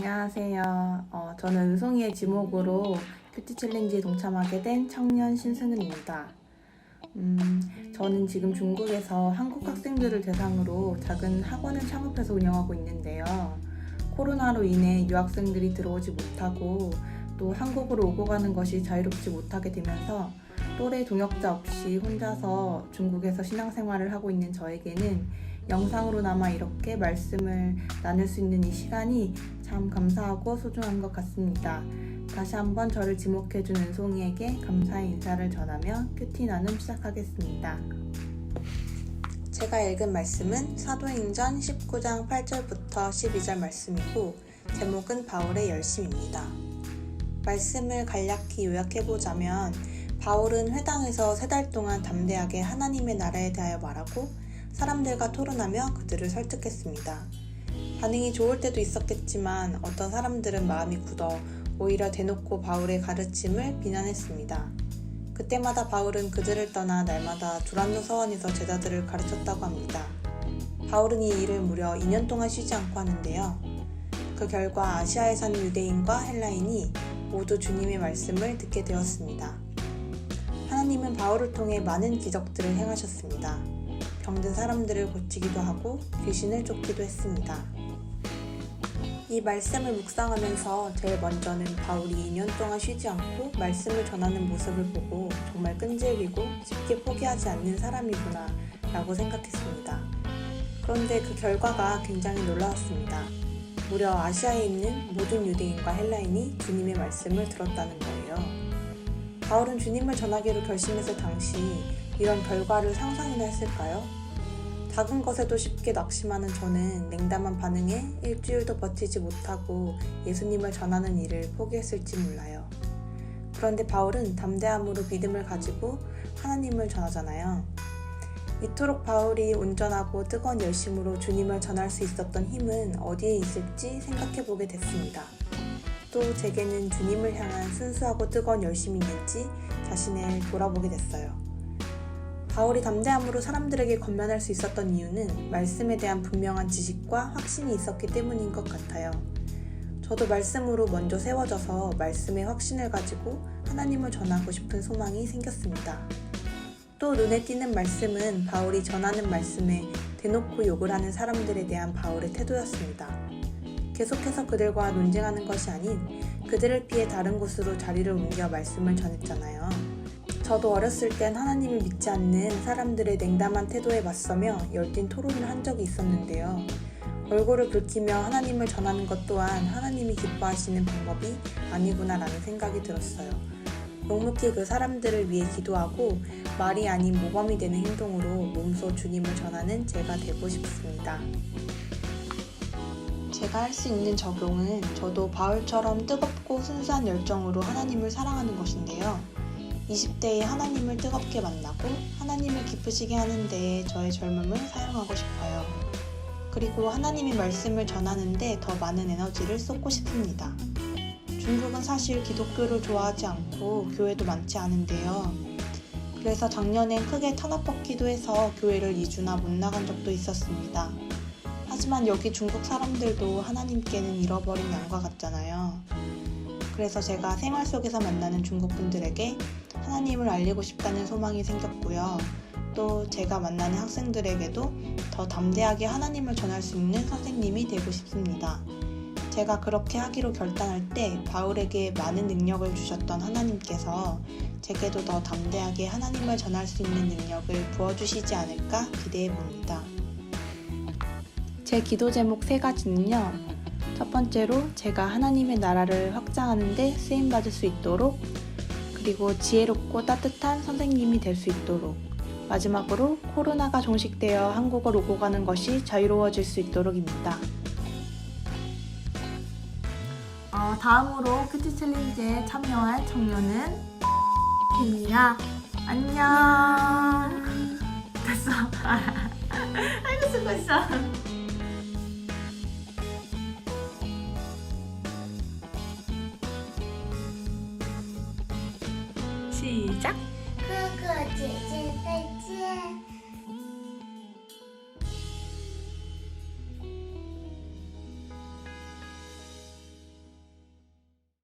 안녕하세요. 저는 은송이의 지목으로 큐티 챌린지에 동참하게 된 청년 신승은입니다. 저는 지금 중국에서 한국 학생들을 대상으로 작은 학원을 창업해서 운영하고 있는데요. 코로나로 인해 유학생들이 들어오지 못하고 또 한국으로 오고 가는 것이 자유롭지 못하게 되면서 또래 동역자 없이 혼자서 중국에서 신앙생활을 하고 있는 저에게는 영상으로나마 이렇게 말씀을 나눌 수 있는 이 시간이 참 감사하고 소중한 것 같습니다. 다시 한번 저를 지목해준 은송이에게 감사의 인사를 전하며 큐티 나눔 시작하겠습니다. 제가 읽은 말씀은 사도행전 19장 8절부터 12절 말씀이고 제목은 바울의 열심입니다. 말씀을 간략히 요약해보자면 바울은 회당에서 3달 동안 담대하게 하나님의 나라에 대하여 말하고 사람들과 토론하며 그들을 설득했습니다. 반응이 좋을 때도 있었겠지만 어떤 사람들은 마음이 굳어 오히려 대놓고 바울의 가르침을 비난했습니다. 그때마다 바울은 그들을 떠나 날마다 두란노 서원에서 제자들을 가르쳤다고 합니다. 바울은 이 일을 무려 2년 동안 쉬지 않고 하는데요. 그 결과 아시아에 사는 유대인과 헬라인이 모두 주님의 말씀을 듣게 되었습니다. 하나님은 바울을 통해 많은 기적들을 행하셨습니다. 병든 사람들을 고치기도 하고 귀신을 쫓기도 했습니다. 이 말씀을 묵상하면서 제일 먼저는 바울이 2년 동안 쉬지 않고 말씀을 전하는 모습을 보고 정말 끈질기고 쉽게 포기하지 않는 사람이구나 라고 생각했습니다. 그런데 그 결과가 굉장히 놀라웠습니다. 무려 아시아에 있는 모든 유대인과 헬라인이 주님의 말씀을 들었다는 거예요. 바울은 주님을 전하기로 결심했을 당시 이런 결과를 상상이나 했을까요? 작은 것에도 쉽게 낙심하는 저는 냉담한 반응에 일주일도 버티지 못하고 예수님을 전하는 일을 포기했을지 몰라요. 그런데 바울은 담대함으로 믿음을 가지고 하나님을 전하잖아요. 이토록 바울이 온전하고 뜨거운 열심으로 주님을 전할 수 있었던 힘은 어디에 있을지 생각해보게 됐습니다. 또 제게는 주님을 향한 순수하고 뜨거운 열심이 있는지 자신을 돌아보게 됐어요. 바울이 담대함으로 사람들에게 권면할 수 있었던 이유는 말씀에 대한 분명한 지식과 확신이 있었기 때문인 것 같아요. 저도 말씀으로 먼저 세워져서 말씀에 확신을 가지고 하나님을 전하고 싶은 소망이 생겼습니다. 또 눈에 띄는 말씀은 바울이 전하는 말씀에 대놓고 욕을 하는 사람들에 대한 바울의 태도였습니다. 계속해서 그들과 논쟁하는 것이 아닌 그들을 피해 다른 곳으로 자리를 옮겨 말씀을 전했잖아요. 저도 어렸을 땐 하나님을 믿지 않는 사람들의 냉담한 태도에 맞서며 열띤 토론을 한 적이 있었는데요. 얼굴을 붉히며 하나님을 전하는 것 또한 하나님이 기뻐하시는 방법이 아니구나라는 생각이 들었어요. 묵묵히 그 사람들을 위해 기도하고 말이 아닌 모범이 되는 행동으로 몸소 주님을 전하는 제가 되고 싶습니다. 제가 할 수 있는 적용은 저도 바울처럼 뜨겁고 순수한 열정으로 하나님을 사랑하는 것인데요. 20대에 하나님을 뜨겁게 만나고 하나님을 기쁘시게 하는 데에 저의 젊음을 사용하고 싶어요. 그리고 하나님의 말씀을 전하는데 더 많은 에너지를 쏟고 싶습니다. 중국은 사실 기독교를 좋아하지 않고 교회도 많지 않은데요. 그래서 작년엔 크게 탄압받기도 해서 교회를 2주나 못 나간 적도 있었습니다. 하지만 여기 중국 사람들도 하나님께는 잃어버린 양과 같잖아요. 그래서 제가 생활 속에서 만나는 중국 분들에게 하나님을 알리고 싶다는 소망이 생겼고요. 또 제가 만나는 학생들에게도 더 담대하게 하나님을 전할 수 있는 선생님이 되고 싶습니다. 제가 그렇게 하기로 결단할 때 바울에게 많은 능력을 주셨던 하나님께서 제게도 더 담대하게 하나님을 전할 수 있는 능력을 부어주시지 않을까 기대해 봅니다. 제 기도 제목 3가지는요. 첫 번째로 제가 하나님의 나라를 확장하는 데 쓰임받을 수 있도록, 그리고 지혜롭고 따뜻한 선생님이 될 수 있도록, 마지막으로 코로나가 종식되어 한국을 오고 가는 것이 자유로워질 수 있도록입니다. 다음으로 큐티 챌린지에 참여할 청년은 입니다. 안녕. 됐어. 아이고 수고했어.